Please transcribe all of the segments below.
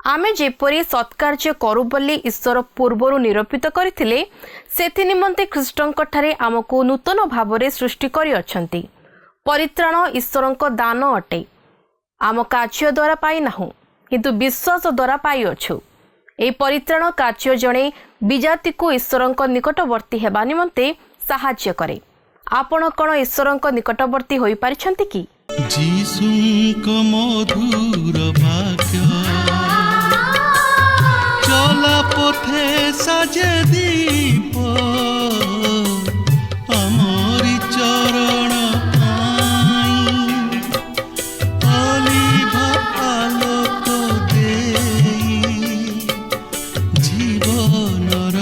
आमे जेपरी सत्कार्य करू बोली ईश्वर पूर्वर निरूपित करथिले सेथि निमंते ख्रीष्टंकठारे आमको नूतन भावरे सृष्टि करि अछंती। परित्राण ईश्वरंक दान अटे। आम कार्य द्वारा पाई नाहु किंतु विश्वास द्वारा पाई अछु। ए परित्राण कार्य जणे विजाति को ईश्वरंक निकटवर्ती हेबा निमंते सहाय्य करे। आपण कोन ईश्वरंक निकटवर्ती होई पारिछंती की? जीसुंक मधुर वाक्य चला पथे साजे दीप आमरी चरण अलिभा आलोक देई जीवनर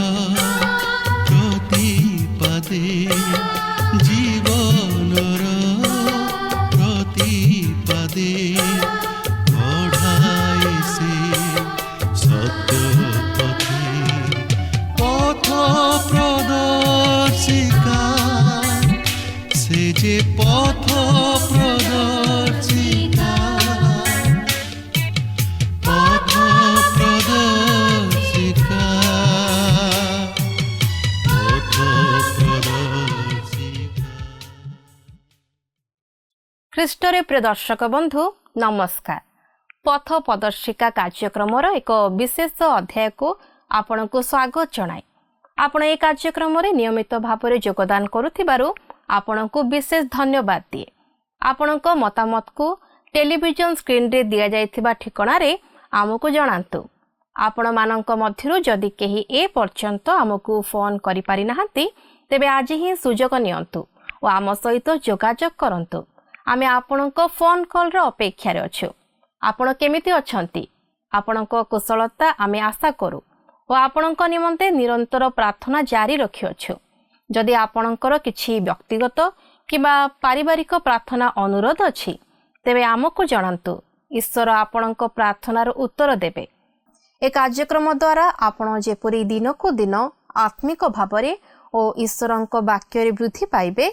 प्रतिपदे जीवनर प्रतिपदे बढ़ाई से सत्य पथ प्रदर्शिका से जे पथ प्रदर्शिका पथ प्रदर्शिका पथ प्रदर्शिका। ख्रीष्टरे प्रिय दर्शक बंधु नमस्कार। पथ प्रदर्शिका कार्यक्रम एक विशेष अध्याय को आपण को स्वागत जनाए। आपण ए कार्यक्रम रे नियमित भाव में योगदान करुथिबारु आपण को विशेष धन्यवाद दिए। आपण को मतामत को टेलीविजन स्क्रीन रे दिया जाइथिबा ठिकाना रे आमको जणांतु। आपण मानक मध्यरु जदि केही ए पर्यंत आमको फोन करि पारि नाहंती तेबे आज ही सुजोग नियंतु और आम सहित जोगाजोग करंतु। आमे आपणक फोन कॉल रो अपेक्षा रे अछु। आपण केमिति अछंती? आपणक कुशलता आमे आशा करू और आपणक निमंते निरंतर प्रार्थना जारी रखिअछु। जदि आपणकर किछि व्यक्तिगत किबा पारिवारिक प्रार्थना अनुरोध अछि तेबे आमको जणांतु। ईश्वर आपणक प्रार्थनार उत्तर देबे। ए कार्यक्रम द्वारा आपण जेपरि दिन को दिन आत्मिक भावरे और ईश्वरंक वाक्य रे वृद्धि पाइबे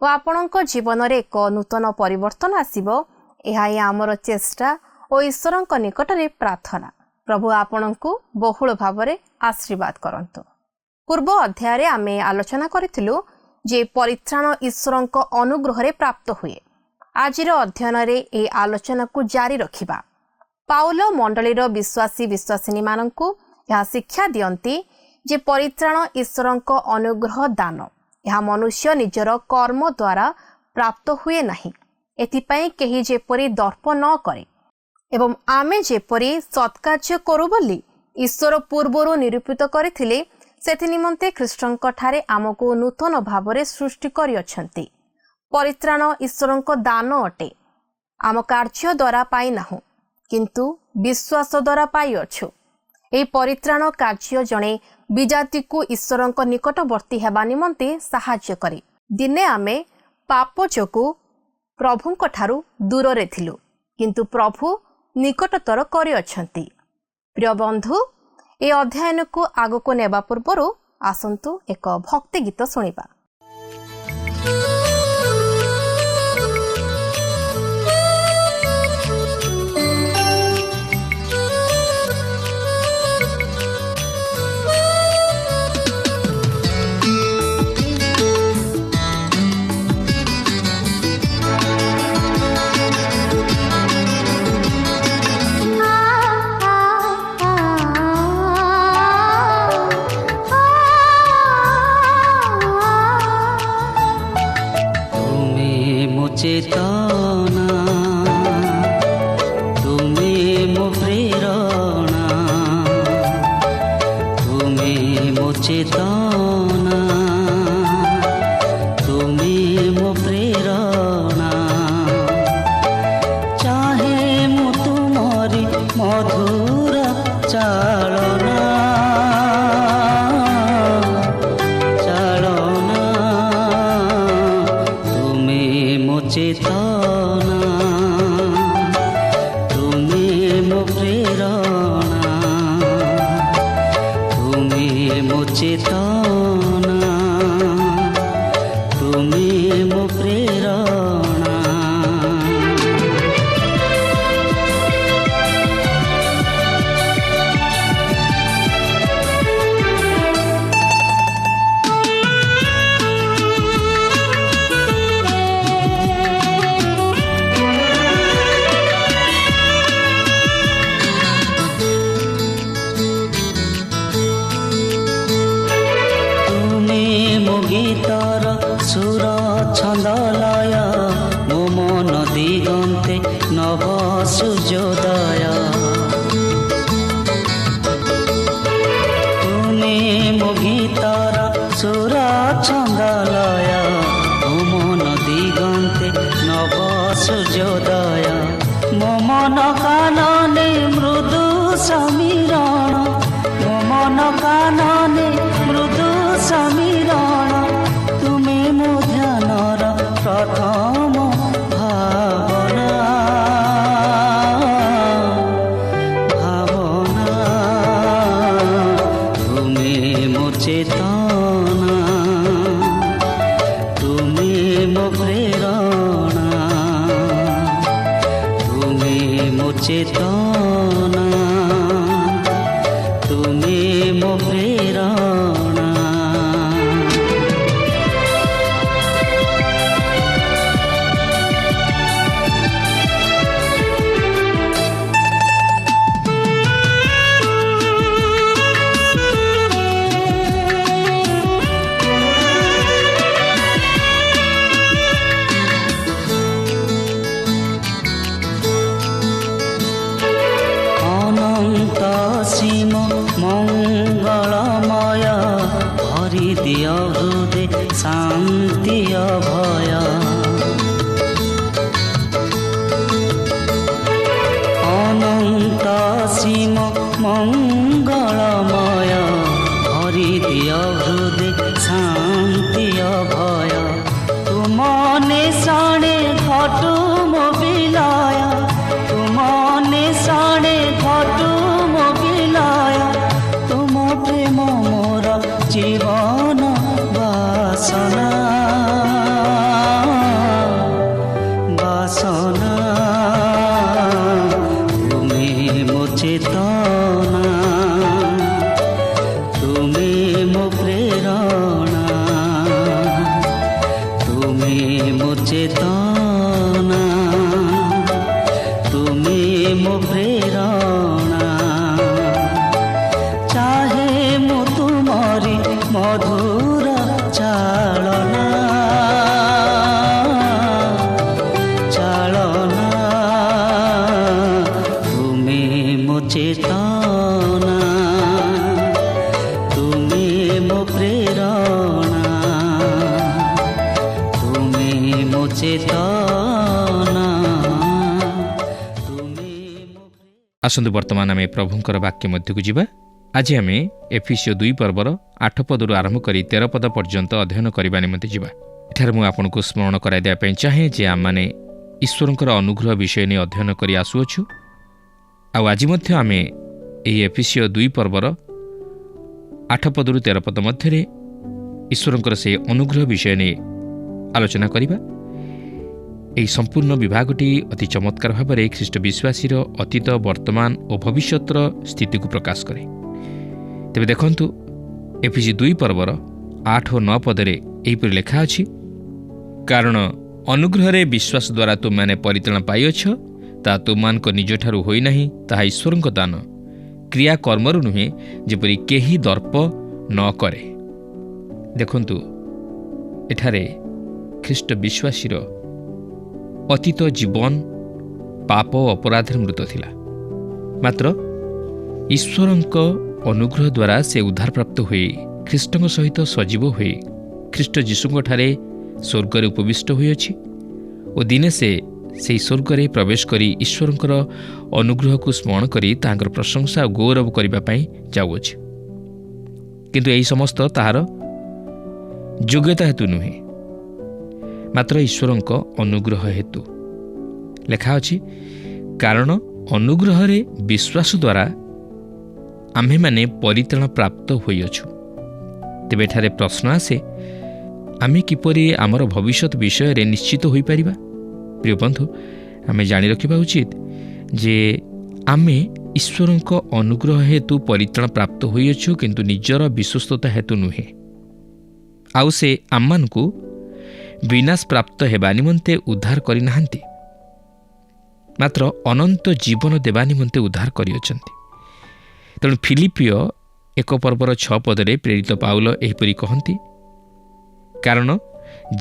और आपणक जीवन रे एक नूतन परिवर्तन आसीबो। एहा आमर चेष्टा और ईश्वरंक निकट रे प्रार्थना। प्रभु आपणको बहुल भावरे आशीर्वाद करंतु। पूर्व अध्याय रे आमे आलोचना करिथिलु जे परित्राण ईश्वरंक अनुग्रह रे प्राप्त हुए। आजिर अध्ययन रे ए आलोचना को जारी रखिबा। पाउल मंडलीर विश्वासी विश्वासिनी माननकु यह शिक्षा दियंती जे परित्राण ईश्वरंक अनुग्रह दान। यह मनुष्य निजर कर्म द्वारा प्राप्त हुए नहीं। एथिपाई केही जेपरि दर्प न करे एवं आमे जेपरि सत्कार्य करू बोली ईश्वर पूर्वरु निरूपित करथिले सेथि निमंते ख्रीष्टंक ठारे आमको नूतन भावरे सृष्टि करि अछंती। परित्राण ईश्वरंक दान अटे। आम कार्य द्वारा पाई नाहु किंतु विश्वास द्वारा पाई अछु। एई परित्राण कार्य जणे विजाति को ईश्वरंक निकटवर्ती हेबा निमंते सहाय्य करे। दिने आमे पाप जोगु प्रभुंक ठारू दूर रे थिलु किंतु प्रभु निकटतर करि अछंती। प्रिय बंधु ए अध्ययन को आगको नेबा पूर्वरु आसंतु एक भक्ति गीत सुनिबा। चेतना तुम्हें मो प्रेरणा तुम्हें मो चेतना तुम्हें मो प्रेरणा चाहे मु तुम्हारी मधुर चालना चेतना तुम्हें मो प्रेरणा तुम्हें मो चेतना तुम्हें मो प्रेरणा। ଛନ୍ଦାଲୟ ମୋ ମନ ଦିଗନ୍ତେ ନବ ସୂର୍ଯ୍ୟୋଦୟ ମୋ ମନ କାନନେ ମୃଦୁ ସମୀରଣ ମୋ ମନ କାନନେ ମୃଦୁ ସମୀରଣ ତୁମେ ମୋ ଧ୍ୟାନର ପ୍ରଥମ ଭାବନା ଭାବନା ତୁମେ ମୋ ଚେତନା ତୁମେ ମୋ ପ୍ରେରଣା ତୁମେ ମୋ ଚେତନା ତୁମେ ମୋ ପ୍ରେରଣା ଅନନ୍ତ ସୀମ ମଙ୍ଗଳମୟ ଭରି ଦିଅ ହୃଦେ ଶାନ୍ତି ଅଭୟ ଅନନ୍ତ ସୀମ ମଙ୍ଗଳମୟ ଭରି ଦିଅ ହୃଦେ ଶାନ୍ତି ଅଭୟ ତୁମ ନିଶାଣେ ଘଟୁ ମୋ ବିଲୟ ତୁମ ନିଶାଣେ ଘଟୁ ମୋ ବିଲୟ ତୁମ ପ୍ରେମ ମୋର ଜୀବନ ବାସନା ବାସନା ତୁମେ ମୋ ଚେତନା ତୁମେ ମୋ ପ୍ରେରଣା ତୁମେ ମୋ ଚେତନା ତୁମେ ମୋ ପ୍ରେରଣା ଚାହେ ମୁଁ ତୁମରି ମଧୁର ଚାଳନା ଚାଳନା ତୁମେ ମୋ ଚେତନା ତୁମେ ମୋ ପ୍ରେରଣା ତୁମେ ମୋ ଚେତନା ତୁମେ ମୋ ଆସନ୍ତୁ ବର୍ତ୍ତମାନ ଆମେ ପ୍ରଭୁଙ୍କର ବାକ୍ୟ ମଧ୍ୟକୁ ଯିବା। ଆଜି ଆମେ ଏଫିସିଓ 2 ପର୍ବର 8 ପଦରୁ ଆରମ୍ଭ କରି 13 ପଦ ପର୍ଯ୍ୟନ୍ତ ଅଧ୍ୟୟନ କରିବା ନିମନ୍ତେ ଯିବା। ଏଠାରେ ମୁଁ ଆପଣଙ୍କୁ ସ୍ମରଣ କରାଇ ଦେବା ପାଇଁ ଚାହେଁ ଯେ ଆମମାନେ ଈଶ୍ୱରଙ୍କର ଅନୁଗ୍ରହ ବିଷୟ ନେଇ ଅଧ୍ୟୟନ କରି ଆସୁଅଛୁ। ଆଉ ଆଜି ମଧ୍ୟ ଆମେ ଏହି ଏଫିସିଓ 2 ପର୍ବର 8 ପଦରୁ 13 ପଦ ମଧ୍ୟରେ ଈଶ୍ୱରଙ୍କର ସେହି ଅନୁଗ୍ରହ ବିଷୟ ନେଇ ଆଲୋଚନା କରିବା। ଏହି ସମ୍ପୂର୍ଣ୍ଣ ବିଭାଗଟି ଅତି ଚମତ୍କାର ଭାବରେ ଖ୍ରୀଷ୍ଟ ବିଶ୍ୱାସୀର ଅତୀତ ବର୍ତ୍ତମାନ ଓ ଭବିଷ୍ୟତର ସ୍ଥିତିକୁ ପ୍ରକାଶ କରେ। ତେବେ ଦେଖନ୍ତୁ ଏଫିସି 2 ପର୍ବର 8 ଓ 9 ପଦରେ ଏହିପରି ଲେଖା ଅଛି, କାରଣ ଅନୁଗ୍ରହରେ ବିଶ୍ୱାସ ଦ୍ୱାରା ତୁମମାନେ ପରିତ୍ରାଣ ପାଇଅଛ, ତାହା ତୁମମାନଙ୍କ ନିଜଠାରୁ ହୋଇନାହିଁ, ତାହା ଈଶ୍ୱରଙ୍କ ଦାନ, କ୍ରିୟା କର୍ମରୁ ନୁହେଁ, ଯେପରି କେହି ଦର୍ପ ନ କରେ। ଦେଖନ୍ତୁ ଏଠାରେ ଖ୍ରୀଷ୍ଟ ବିଶ୍ୱାସୀର ଅତୀତ ଜୀବନ ପାପ ଓ ଅପରାଧରେ ମୃତ ଥିଲା। ମାତ୍ର ଈଶ୍ୱରଙ୍କ ଅନୁଗ୍ରହ ଦ୍ୱାରା ସେ ଉଦ୍ଧାରପ୍ରାପ୍ତ ହୋଇ ଖ୍ରୀଷ୍ଟଙ୍କ ସହିତ ସଜୀବ ହୋଇ ଖ୍ରୀଷ୍ଟ ଯୀଶୁଙ୍କଠାରେ ସ୍ୱର୍ଗରେ ଉପବିଷ୍ଟ ହୋଇଅଛି ଓ ଦିନେ ସେ ସେହି ସ୍ୱର୍ଗରେ ପ୍ରବେଶ କରି ଈଶ୍ୱରଙ୍କର ଅନୁଗ୍ରହକୁ ସ୍ମରଣ କରି ତାହାଙ୍କର ପ୍ରଶଂସା ଓ ଗୌରବ କରିବା ପାଇଁ ଯାଉଅଛି। କିନ୍ତୁ ଏହି ସମସ୍ତ ତାହାର ଯୋଗ୍ୟତା ହେତୁ ନୁହେଁ, ମାତ୍ର ଈଶ୍ୱରଙ୍କ ଅନୁଗ୍ରହ ହେତୁ। ଲେଖା ଅଛି, କାରଣ ଅନୁଗ୍ରହରେ ବିଶ୍ୱାସ ଦ୍ୱାରା ଆମ୍ଭେମାନେ ପରିତ୍ରାଣ ପ୍ରାପ୍ତ ହୋଇଅଛୁ। ତେବେ ଏଠାରେ ପ୍ରଶ୍ନ ଆସେ, ଆମେ କିପରି ଆମର ଭବିଷ୍ୟତ ବିଷୟରେ ନିଶ୍ଚିତ ହୋଇପାରିବା? ପ୍ରିୟ ବନ୍ଧୁ, ଆମେ ଜାଣି ରଖିବା ଉଚିତ ଯେ ଆମେ ଈଶ୍ୱରଙ୍କ ଅନୁଗ୍ରହ ହେତୁ ପରିତ୍ରାଣ ପ୍ରାପ୍ତ ହୋଇଅଛୁ, କିନ୍ତୁ ନିଜର ବିଶ୍ୱସ୍ତତା ହେତୁ ନୁହେଁ। ଆଉ ସେ ଆମମାନଙ୍କୁ ବିନାଶ ପ୍ରାପ୍ତ ହେବା ନିମନ୍ତେ ଉଦ୍ଧାର କରିନାହାନ୍ତି, ମାତ୍ର ଅନନ୍ତ ଜୀବନ ଦେବା ନିମନ୍ତେ ଉଦ୍ଧାର କରିଅଛନ୍ତି। ତେଣୁ ଫିଲିପିଓ 1 ପର୍ବର 6 ପଦରେ ପ୍ରେରିତ ପାଉଲ ଏହିପରି କହନ୍ତି, କାରଣ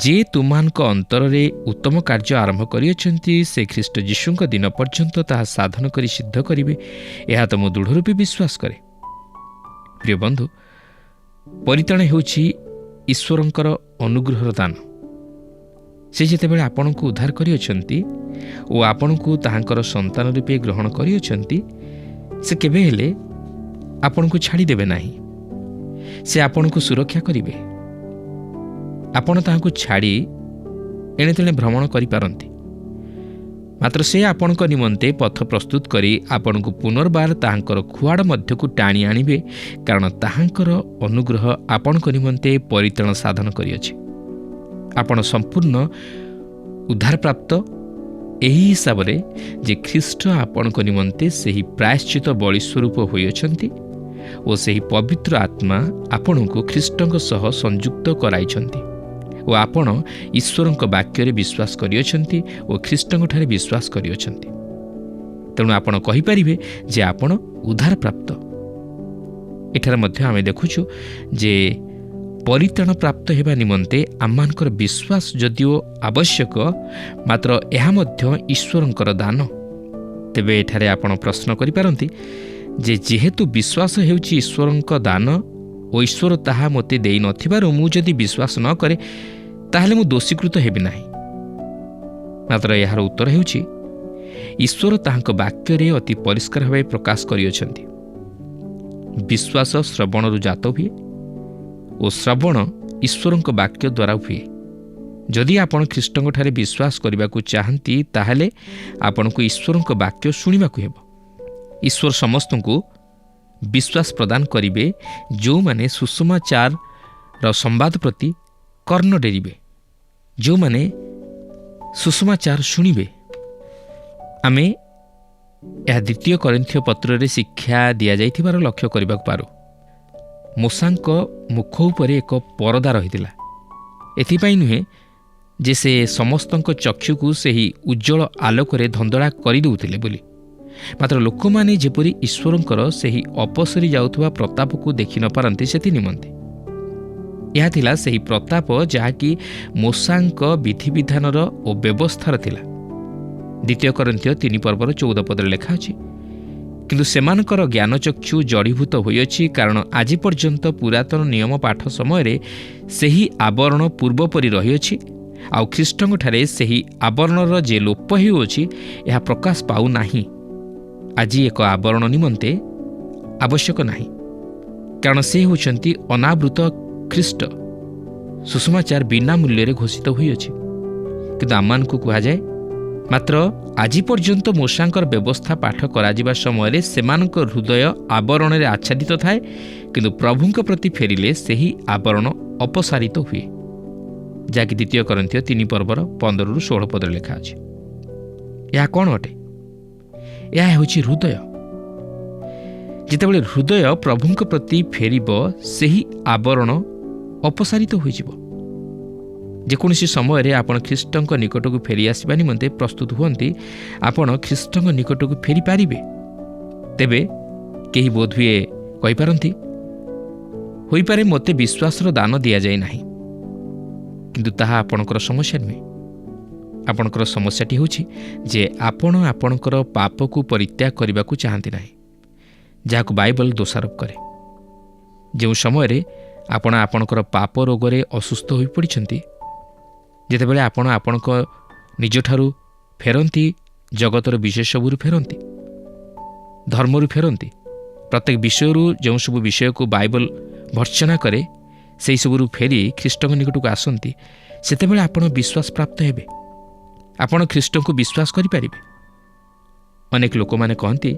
ଯେ ତୁମମାନଙ୍କ ଅନ୍ତରରେ ଉତ୍ତମ କାର୍ଯ୍ୟ ଆରମ୍ଭ କରିଅଛନ୍ତି, ସେ ଖ୍ରୀଷ୍ଟ ଯୀଶୁଙ୍କ ଦିନ ପର୍ଯ୍ୟନ୍ତ ତାହା ସାଧନ କରି ସିଦ୍ଧ କରିବେ, ଏହା ତ ମୁଁ ଦୃଢ଼ ରୂପେ ବିଶ୍ୱାସ କରେ। ପ୍ରିୟ ବନ୍ଧୁ, ପରିତ୍ରାଣ ହେଉଛି ଈଶ୍ୱରଙ୍କର ଅନୁଗ୍ରହର ଦାନ। ସେ ଯେତେବେଳେ ଆପଣଙ୍କୁ ଉଦ୍ଧାର କରିଅଛନ୍ତି ଓ ଆପଣଙ୍କୁ ତାହାଙ୍କର ସନ୍ତାନ ରୂପେ ଗ୍ରହଣ କରିଅଛନ୍ତି, ସେ କେବେ ହେଲେ ଆପଣଙ୍କୁ ଛାଡ଼ିଦେବେ ନାହିଁ। ସେ ଆପଣଙ୍କୁ ସୁରକ୍ଷା କରିବେ। ଆପଣ ତାହାଙ୍କୁ ଛାଡ଼ି ଏଣେତେଣେ ଭ୍ରମଣ କରିପାରନ୍ତି, ମାତ୍ର ସେ ଆପଣଙ୍କ ନିମନ୍ତେ ପଥ ପ୍ରସ୍ତୁତ କରି ଆପଣଙ୍କୁ ପୁନର୍ବାର ତାହାଙ୍କର ଖୁଆଡ଼ ମଧ୍ୟକୁ ଟାଣି ଆଣିବେ, କାରଣ ତାହାଙ୍କର ଅନୁଗ୍ରହ ଆପଣଙ୍କ ନିମନ୍ତେ ପରିତ୍ରାଣ ସାଧନ କରିଅଛି। ଆପଣ ସମ୍ପୂର୍ଣ୍ଣ ଉଦ୍ଧାରପ୍ରାପ୍ତ ଏହି ହିସାବରେ ଯେ ଖ୍ରୀଷ୍ଟ ଆପଣଙ୍କ ନିମନ୍ତେ ସେହି ପ୍ରାୟଶ୍ଚିତ ବଳି ସ୍ୱରୂପ ହୋଇଅଛନ୍ତି ଓ ସେହି ପବିତ୍ର ଆତ୍ମା ଆପଣଙ୍କୁ ଖ୍ରୀଷ୍ଟଙ୍କ ସହ ସଂଯୁକ୍ତ କରାଇଛନ୍ତି ଓ ଆପଣ ଈଶ୍ୱରଙ୍କ ବାକ୍ୟରେ ବିଶ୍ୱାସ କରିଅଛନ୍ତି ଓ ଖ୍ରୀଷ୍ଟଙ୍କଠାରେ ବିଶ୍ୱାସ କରିଅଛନ୍ତି। ତେଣୁ ଆପଣ କହିପାରିବେ ଯେ ଆପଣ ଉଦ୍ଧାରପ୍ରାପ୍ତ। ଏଠାରେ ମଧ୍ୟ ଆମେ ଦେଖୁଛୁ ଯେ ପରିତ୍ରାଣ ପ୍ରାପ୍ତ ହେବା ନିମନ୍ତେ ଆମମାନଙ୍କର ବିଶ୍ୱାସ ଯଦିଓ ଆବଶ୍ୟକ, ମାତ୍ର ଏହା ମଧ୍ୟ ଈଶ୍ୱରଙ୍କର ଦାନ। ତେବେ ଏଠାରେ ଆପଣ ପ୍ରଶ୍ନ କରିପାରନ୍ତି ଯେ ଯେହେତୁ ବିଶ୍ୱାସ ହେଉଛି ଈଶ୍ୱରଙ୍କ ଦାନ ଓ ଈଶ୍ୱର ତାହା ମୋତେ ଦେଇନଥିବାରୁ ମୁଁ ଯଦି ବିଶ୍ୱାସ ନ କରେ ତାହେଲେ ମୁଁ ଦୋଷୀକୃତ ହେବି ନାହିଁ। ମାତ୍ର ଏହାର ଉତ୍ତର ହେଉଛି ଈଶ୍ୱର ତାହାଙ୍କ ବାକ୍ୟରେ ଅତି ପରିଷ୍କାର ଭାବେ ପ୍ରକାଶ କରିଅଛନ୍ତି। ବିଶ୍ୱାସ ଶ୍ରବଣରୁ ଜାତ ହୁଏ ଓ ଶ୍ରବଣ ଈଶ୍ୱରଙ୍କ ବାକ୍ୟ ଦ୍ୱାରା ହୁଏ। ଯଦି ଆପଣ ଖ୍ରୀଷ୍ଟଙ୍କଠାରେ ବିଶ୍ୱାସ କରିବାକୁ ଚାହାନ୍ତି ତାହେଲେ ଆପଣଙ୍କୁ ଈଶ୍ୱରଙ୍କ ବାକ୍ୟ ଶୁଣିବାକୁ ହେବ। ଈଶ୍ୱର ସମସ୍ତଙ୍କୁ ବିଶ୍ୱାସ ପ୍ରଦାନ କରିବେ ଯେଉଁମାନେ ସୁସମାଚାରର ସମ୍ବାଦ ପ୍ରତି କର୍ଣ୍ଣ ଡେରିବେ, ଯେଉଁମାନେ ସୁସମାଚାର ଶୁଣିବେ। ଆମେ ଏହା 2 କରିନ୍ଥୀୟ ପତ୍ରରେ ଶିକ୍ଷା ଦିଆଯାଇଥିବାର ଲକ୍ଷ୍ୟ କରିବାକୁ ପାରୁ। ମୂଷାଙ୍କ ମୁଖ ଉପରେ ଏକ ପରଦା ରହିଥିଲା। ଏଥିପାଇଁ ନୁହେଁ ଯେ ସେ ସମସ୍ତଙ୍କ ଚକ୍ଷୁକୁ ସେହି ଉଜ୍ଜଳ ଆଲୋକରେ ଧନ୍ଦଳା କରିଦେଉଥିଲେ ବୋଲି, ମାତ୍ର ଲୋକମାନେ ଯେପରି ଈଶ୍ୱରଙ୍କର ସେହି ଅପସରି ଯାଉଥିବା ପ୍ରତାପକୁ ଦେଖି ନ ପାରନ୍ତି ସେଥି ନିମନ୍ତେ। ଏହା ଥିଲା ସେହି ପ୍ରତାପ ଯାହାକି ମୂଷାଙ୍କ ବିଧିବିଧାନର ଓ ବ୍ୟବସ୍ଥାର ଥିଲା। 2 କରିନ୍ଥୀୟ 3 ପର୍ବର 14 ପଦରେ ଲେଖା ଅଛି, କିନ୍ତୁ ସେମାନଙ୍କର ଜ୍ଞାନଚକ୍ଷୁ ଜଡ଼ିଭୂତ ହୋଇଅଛି, କାରଣ ଆଜି ପର୍ଯ୍ୟନ୍ତ ପୁରାତନ ନିୟମ ପାଠ ସମୟରେ ସେହି ଆବରଣ ପୂର୍ବପରି ରହିଅଛି, ଆଉ ଖ୍ରୀଷ୍ଟଙ୍କଠାରେ ସେହି ଆବରଣର ଯେ ଲୋପ ହେଉଅଛି ଏହା ପ୍ରକାଶ ପାଉନାହିଁ। ଆଜି ଏକ ଆବରଣ ନିମନ୍ତେ ଆବଶ୍ୟକ ନାହିଁ, କାରଣ ସେ ହେଉଛନ୍ତି ଅନାବୃତ ଖ୍ରୀଷ୍ଟ। ସୁସମାଚାର ବିନା ମୂଲ୍ୟରେ ଘୋଷିତ ହୋଇଅଛି। କିନ୍ତୁ ଆମମାନଙ୍କୁ କୁହାଯାଏ, ମାତ୍ର ଆଜି ପର୍ଯ୍ୟନ୍ତ ମୂଷାଙ୍କର ବ୍ୟବସ୍ଥା ପାଠ କରାଯିବା ସମୟରେ ସେମାନଙ୍କ ହୃଦୟ ଆବରଣରେ ଆଚ୍ଛାଦିତ ଥାଏ, କିନ୍ତୁ ପ୍ରଭୁଙ୍କ ପ୍ରତି ଫେରିଲେ ସେହି ଆବରଣ ଅପସାରିତ ହୁଏ, ଯାହାକି 2 କରିନ୍ଥୀୟ 3 ପର୍ବର 15-16 ପଦରେ ଲେଖା ଅଛି। ଏହା କ'ଣ ଅଟେ? ଏହା ହେଉଛି ହୃଦୟ। ଯେତେବେଳେ ହୃଦୟ ପ୍ରଭୁଙ୍କ ପ୍ରତି ଫେରିବ, ସେହି ଆବରଣ ଅପସାରିତ ହୋଇଯିବ। ଯେକୌଣସି ସମୟରେ ଆପଣ ଖ୍ରୀଷ୍ଟଙ୍କ ନିକଟକୁ ଫେରିଆସିବା ନିମନ୍ତେ ପ୍ରସ୍ତୁତ ହୁଅନ୍ତି, ଆପଣ ଖ୍ରୀଷ୍ଟଙ୍କ ନିକଟକୁ ଫେରିପାରିବେ। ତେବେ କେହି ବୋଧହୁଏ କହିପାରନ୍ତି, ହୋଇପାରେ ମୋତେ ବିଶ୍ୱାସର ଦାନ ଦିଆଯାଇ ନାହିଁ। କିନ୍ତୁ ତାହା ଆପଣଙ୍କର ସମସ୍ୟା ନୁହେଁ। ଆପଣଙ୍କର ସମସ୍ୟାଟି ହେଉଛି ଯେ ଆପଣ ଆପଣଙ୍କର ପାପକୁ ପରିତ୍ୟାଗ କରିବାକୁ ଚାହାନ୍ତି ନାହିଁ, ଯାହାକୁ ବାଇବଲ ଦୋଷାରୋପ କରେ। ଯେଉଁ ସମୟରେ ଆପଣ ଆପଣଙ୍କର ପାପ ରୋଗରେ ଅସୁସ୍ଥ ହୋଇପଡ଼ିଛନ୍ତି, ଯେତେବେଳେ ଆପଣ ଆପଣଙ୍କ ନିଜଠାରୁ ଫେରନ୍ତି, ଜଗତର ବିଷୟ ସବୁରୁ ଫେରନ୍ତି, ଧର୍ମରୁ ଫେରନ୍ତି, ପ୍ରତ୍ୟେକ ବିଷୟରୁ ଯେଉଁ ସବୁ ବିଷୟକୁ ବାଇବଲ ଭର୍ତ୍ସନା କରେ ସେହିସବୁରୁ ଫେରି ଖ୍ରୀଷ୍ଟଙ୍କ ନିକଟକୁ ଆସନ୍ତି, ସେତେବେଳେ ଆପଣ ବିଶ୍ୱାସ ପ୍ରାପ୍ତ ହେବେ। ଆପଣ ଖ୍ରୀଷ୍ଟଙ୍କୁ ବିଶ୍ୱାସ କରିପାରିବେ। ଅନେକ ଲୋକମାନେ କହନ୍ତି,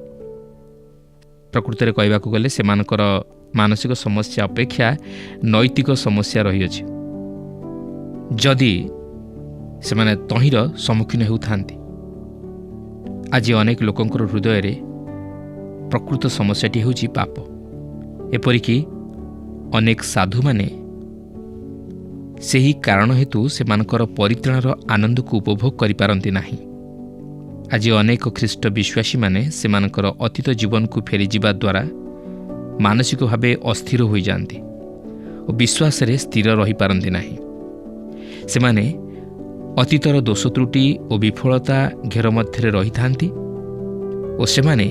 ପ୍ରକୃତରେ କହିବାକୁ ଗଲେ ସେମାନଙ୍କର ମାନସିକ ସମସ୍ୟା ଅପେକ୍ଷା ନୈତିକ ସମସ୍ୟା ରହିଅଛି। ଯଦି ସେମାନେ ତହିଁର ସମ୍ମୁଖୀନ ହେଉଥାନ୍ତି, ଆଜି ଅନେକ ଲୋକଙ୍କର ହୃଦୟରେ ପ୍ରକୃତ ସମସ୍ୟାଟି ହେଉଛି ପାପ। ଏପରିକି ଅନେକ ସାଧୁମାନେ ସେହି କାରଣ ହେତୁ ସେମାନଙ୍କର ପରିତ୍ରାଣର ଆନନ୍ଦକୁ ଉପଭୋଗ କରିପାରନ୍ତି ନାହିଁ। ଆଜି ଅନେକ ଖ୍ରୀଷ୍ଟ ବିଶ୍ୱାସୀମାନେ ସେମାନଙ୍କର ଅତୀତ ଜୀବନକୁ ଫେରିଯିବା ଦ୍ୱାରା ମାନସିକ ଭାବେ ଅସ୍ଥିର ହୋଇଯାଆନ୍ତି ଓ ବିଶ୍ୱାସରେ ସ୍ଥିର ରହିପାରନ୍ତି ନାହିଁ। ସେମାନେ ଅତୀତର ଦୋଷ ତ୍ରୁଟି ଓ ବିଫଳତା ଘେର ମଧ୍ୟରେ ରହିଥାନ୍ତି ଓ ସେମାନେ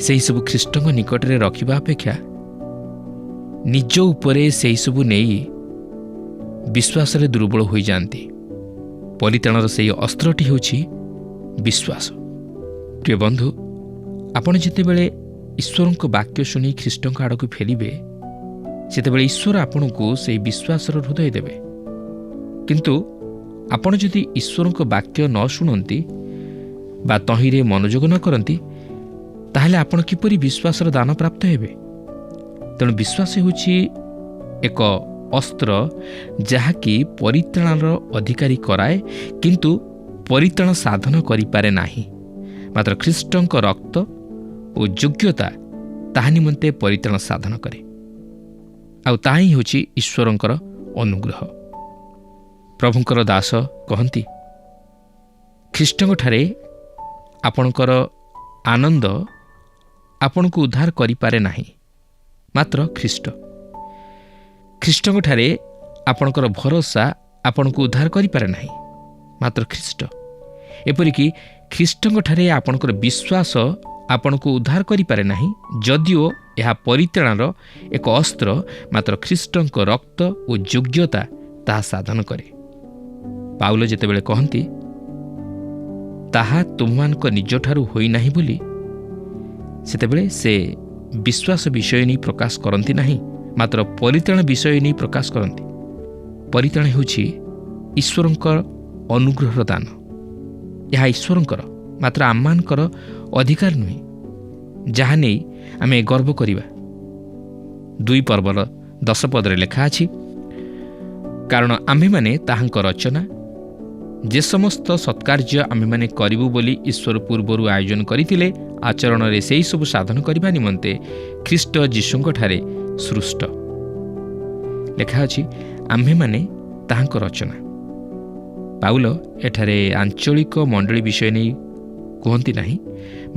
ସେହିସବୁ ଖ୍ରୀଷ୍ଟଙ୍କ ନିକଟରେ ରଖିବା ଅପେକ୍ଷା ନିଜ ଉପରେ ସେହିସବୁ ନେଇ ବିଶ୍ୱାସରେ ଦୁର୍ବଳ ହୋଇଯାଆନ୍ତି। ପରିତ୍ରାଣର ସେହି ଅସ୍ତ୍ରଟି ହେଉଛି ବିଶ୍ୱାସ। ପ୍ରିୟ ବନ୍ଧୁ, ଆପଣ ଯେତେବେଳେ ଈଶ୍ୱରଙ୍କ ବାକ୍ୟ ଶୁଣି ଖ୍ରୀଷ୍ଟଙ୍କ ଆଡ଼କୁ ଫେରିବେ, ସେତେବେଳେ ଈଶ୍ୱର ଆପଣଙ୍କୁ ସେହି ବିଶ୍ୱାସର ହୃଦୟ ଦେବେ। କିନ୍ତୁ ଆପଣ ଯଦି ଈଶ୍ୱରଙ୍କ ବାକ୍ୟ ନ ଶୁଣନ୍ତି ବା ତହିଁରେ ମନୋଯୋଗ ନ କରନ୍ତି, ତାହେଲେ ଆପଣ କିପରି ବିଶ୍ୱାସର ଦାନ ପ୍ରାପ୍ତ ହେବେ? ତେଣୁ ବିଶ୍ୱାସ ହେଉଛି ଏକ ଅସ୍ତ୍ର ଯାହାକି ପରିତ୍ରାଣର ଅଧିକାରୀ କରାଏ, କିନ୍ତୁ ପରିତ୍ରାଣ ସାଧନ କରିପାରେ ନାହିଁ। ମାତ୍ର ଖ୍ରୀଷ୍ଟଙ୍କ ରକ୍ତ ଓ ଯୋଗ୍ୟତା ତାହା ନିମନ୍ତେ ପରିତ୍ରାଣ ସାଧନ କରେ। ଆଉ ତାହା ହିଁ ହେଉଛି ଈଶ୍ୱରଙ୍କର ଅନୁଗ୍ରହ। ପ୍ରଭୁଙ୍କର ଦାସ କହନ୍ତି, ଖ୍ରୀଷ୍ଟଙ୍କଠାରେ ଆପଣଙ୍କର ଆନନ୍ଦ ଆପଣଙ୍କୁ ଉଦ୍ଧାର କରିପାରେ ନାହିଁ, ମାତ୍ର ଖ୍ରୀଷ୍ଟଙ୍କଠାରେ ଆପଣଙ୍କର ଭରସା ଆପଣଙ୍କୁ ଉଦ୍ଧାର କରିପାରେ ନାହିଁ, ମାତ୍ର ଖ୍ରୀଷ୍ଟ। ଏପରିକି ଖ୍ରୀଷ୍ଟଙ୍କଠାରେ ଆପଣଙ୍କର ବିଶ୍ୱାସ ଆପଣଙ୍କୁ ଉଦ୍ଧାର କରିପାରେ ନାହିଁ, ଯଦିଓ ଏହା ପରିତ୍ରାଣର ଏକ ଅସ୍ତ୍ର, ମାତ୍ର ଖ୍ରୀଷ୍ଟଙ୍କ ରକ୍ତ ଓ ଯୋଗ୍ୟତା ତାହା ସାଧନ କରେ। ପାଉଲ ଯେତେବେଳେ କହନ୍ତି, ତାହା ତୁମମାନଙ୍କ ନିଜଠାରୁ ହୋଇନାହିଁ ବୋଲି, ସେତେବେଳେ ସେ ବିଶ୍ୱାସ ବିଷୟ ନେଇ ପ୍ରକାଶ କରନ୍ତି ନାହିଁ, ମାତ୍ର ପରିତ୍ରାଣ ବିଷୟ ନେଇ ପ୍ରକାଶ କରନ୍ତି। ପରିତ୍ରାଣ ହେଉଛି ଈଶ୍ୱରଙ୍କ ଅନୁଗ୍ରହର ଦାନ। ଏହା ଈଶ୍ୱରଙ୍କର, ମାତ୍ର ଆମମାନଙ୍କର ଅଧିକାର ନୁହେଁ, ଯାହା ନେଇ ଆମେ ଗର୍ବ କରିବା। 2 ପର୍ବର 10 ପଦରେ ଲେଖା ଅଛି, କାରଣ ଆମ୍ଭେମାନେ ତାହାଙ୍କ ରଚନା, ଯେ ସମସ୍ତ ସତ୍କାର୍ଯ୍ୟ ଆମ୍ଭେମାନେ କରିବୁ ବୋଲି ଈଶ୍ୱର ପୂର୍ବରୁ ଆୟୋଜନ କରିଥିଲେ, ଆଚରଣରେ ସେହିସବୁ ସାଧନ କରିବା ନିମନ୍ତେ ଖ୍ରୀଷ୍ଟ ଯୀଶୁଙ୍କଠାରେ ସୃଷ୍ଟ। ଲେଖା ଅଛି, ଆମ୍ଭେମାନେ ତାହାଙ୍କ ରଚନା। ପାଉଲ ଏଠାରେ ଆଞ୍ଚଳିକ ମଣ୍ଡଳୀ ବିଷୟ ନେଇ କୁହନ୍ତି ନାହିଁ,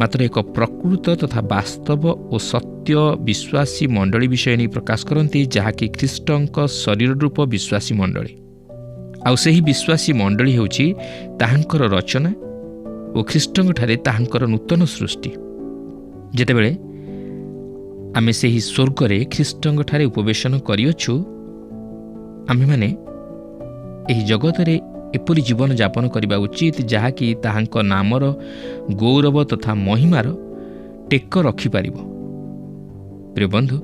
ମାତ୍ର ଏକ ପ୍ରକୃତ ତଥା ବାସ୍ତବ ଓ ସତ୍ୟ ବିଶ୍ୱାସୀ ମଣ୍ଡଳୀ ବିଷୟ ନେଇ ପ୍ରକାଶ କରନ୍ତି, ଯାହାକି ଖ୍ରୀଷ୍ଟଙ୍କ ଶରୀର ରୂପ ବିଶ୍ୱାସୀ ମଣ୍ଡଳୀ। ଆଉ ସେହି ବିଶ୍ୱାସୀ ମଣ୍ଡଳୀ ହେଉଛି ତାହାଙ୍କର ରଚନା ଓ ଖ୍ରୀଷ୍ଟଙ୍କଠାରେ ତାହାଙ୍କର ନୂତନ ସୃଷ୍ଟି। ଯେତେବେଳେ ଆମେ ସେହି ସ୍ୱର୍ଗରେ ଖ୍ରୀଷ୍ଟଙ୍କଠାରେ ଉପବେଶନ କରିଅଛୁ, ଆମ୍ଭେମାନେ ଏହି ଜଗତରେ ଏପରି ଜୀବନଯାପନ କରିବା ଉଚିତ, ଯାହାକି ତାହାଙ୍କ ନାମର ଗୌରବ ତଥା ମହିମାର ଟେକ ରଖିପାରିବ। ପ୍ରିୟ ବନ୍ଧୁ,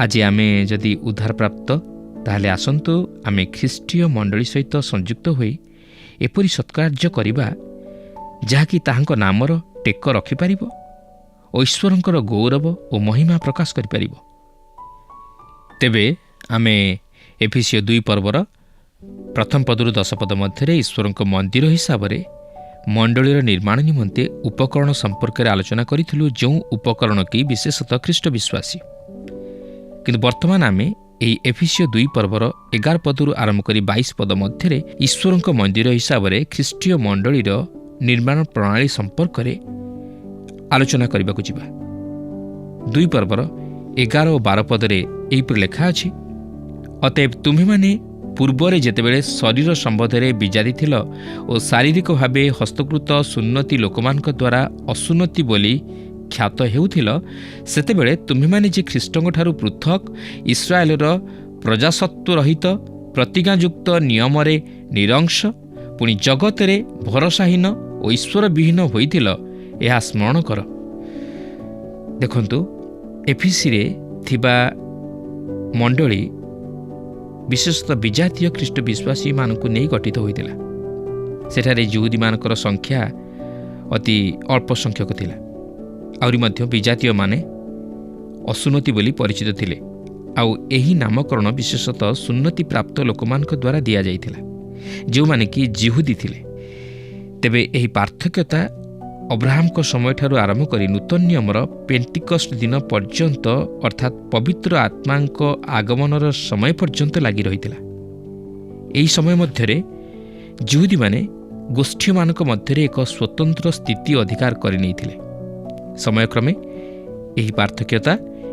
ଆଜି ଆମେ ଯଦି ଉଦ୍ଧାରପ୍ରାପ୍ତ, ତାହେଲେ ଆସନ୍ତୁ ଆମେ ଖ୍ରୀଷ୍ଟୀୟ ମଣ୍ଡଳୀ ସହିତ ସଂଯୁକ୍ତ ହୋଇ ଏପରି ସତ୍କାର୍ଯ୍ୟ କରିବା, ଯାହାକି ତାହାଙ୍କ ନାମର ଟେକ ରଖିପାରିବ ଓ ଈଶ୍ୱରଙ୍କର ଗୌରବ ଓ ମହିମା ପ୍ରକାଶ କରିପାରିବ। ତେବେ ଆମେ ଏଫେସୀୟ 2 ପର୍ବର 1 ପଦରୁ 10 ପଦ ମଧ୍ୟରେ ଈଶ୍ୱରଙ୍କ ମନ୍ଦିର ହିସାବରେ ମଣ୍ଡଳୀର ନିର୍ମାଣ ନିମନ୍ତେ ଉପକରଣ ସମ୍ପର୍କରେ ଆଲୋଚନା କରିଥିଲୁ, ଯେଉଁ ଉପକରଣ କି ବିଶେଷତଃ ଖ୍ରୀଷ୍ଟ ବିଶ୍ୱାସୀ। କିନ୍ତୁ ବର୍ତ୍ତମାନ ଆମେ ଏହି ଏଫେସୀୟ 2 ପର୍ବର 11 ପଦରୁ ଆରମ୍ଭ କରି 22 ପଦ ମଧ୍ୟରେ ଈଶ୍ୱରଙ୍କ ମନ୍ଦିର ହିସାବରେ ଖ୍ରୀଷ୍ଟୀୟ ମଣ୍ଡଳୀର ନିର୍ମାଣ ପ୍ରଣାଳୀ ସମ୍ପର୍କରେ ଆଲୋଚନା କରିବାକୁ ଯିବା। 2 ପର୍ବର 11 ଓ 12 ପଦରେ ଏହିପରି ଲେଖା ଅଛି, ଅତଏବ ତୁମେମାନେ ପୂର୍ବରେ ଯେତେବେଳେ ଶରୀର ସମ୍ବନ୍ଧରେ ବିଜାତି ଥିଲ ଓ ଶାରୀରିକ ଭାବେ ହସ୍ତକୃତ ସୁନ୍ନତି ଲୋକମାନଙ୍କ ଦ୍ୱାରା ଅସୁନ୍ନତି ବୋଲି ଖ୍ୟାତ ହେଉଥିଲ, ସେତେବେଳେ ତୁମେମାନେ ଯେ ଖ୍ରୀଷ୍ଟଙ୍କଠାରୁ ପୃଥକ, ଇସ୍ରାଏଲର ପ୍ରଜାସତ୍ୱ ରହିତ, ପ୍ରତିଜ୍ଞାଯୁକ୍ତ ନିୟମରେ ନିରଂଶ, ପୁଣି ଜଗତରେ ଭରସାହୀନ ଓ ଈଶ୍ୱରବିହୀନ ହୋଇଥିଲ, ଏହା ସ୍ମରଣ କର। ଦେଖନ୍ତୁ, ଏଫେସୀରେ ଥିବା ମଣ୍ଡଳୀ ବିଶେଷତଃ ବିଜାତୀୟ ଖ୍ରୀଷ୍ଟ ବିଶ୍ୱାସୀମାନଙ୍କୁ ନେଇ ଗଠିତ ହୋଇଥିଲା। ସେଠାରେ ଯହୁଦୀମାନଙ୍କର ସଂଖ୍ୟା ଅତି ଅଳ୍ପ ସଂଖ୍ୟକ ଥିଲା। ଆହୁରି ମଧ୍ୟ ବିଜାତୀୟମାନେ ଅସୁନ୍ନତି ବୋଲି ପରିଚିତ ଥିଲେ। ଆଉ ଏହି ନାମକରଣ ବିଶେଷତଃ ସୁନ୍ନତି ପ୍ରାପ୍ତ ଲୋକମାନଙ୍କ ଦ୍ୱାରା ଦିଆଯାଇଥିଲା, ଯେଉଁମାନେ କି ଜିହୁଦୀ ଥିଲେ। ତେବେ ଏହି ପାର୍ଥକ୍ୟତା ଅବ୍ରାହମଙ୍କ ସମୟଠାରୁ ଆରମ୍ଭ କରି ନୂତନ ନିୟମର ପେଣ୍ଟିକଷ୍ଟ ଦିନ ପର୍ଯ୍ୟନ୍ତ, ଅର୍ଥାତ୍ ପବିତ୍ର ଆତ୍ମାଙ୍କ ଆଗମନର ସମୟ ପର୍ଯ୍ୟନ୍ତ ଲାଗି ରହିଥିଲା। ଏହି ସମୟ ମଧ୍ୟରେ ଜିହୁଦୀମାନେ ଗୋଷ୍ଠୀମାନଙ୍କ ମଧ୍ୟରେ ଏକ ସ୍ୱତନ୍ତ୍ର ସ୍ଥିତି ଅଧିକାର କରିନେଇଥିଲେ। ସମୟକ୍ରମେ ଏହି ପାର୍ଥକ୍ୟତା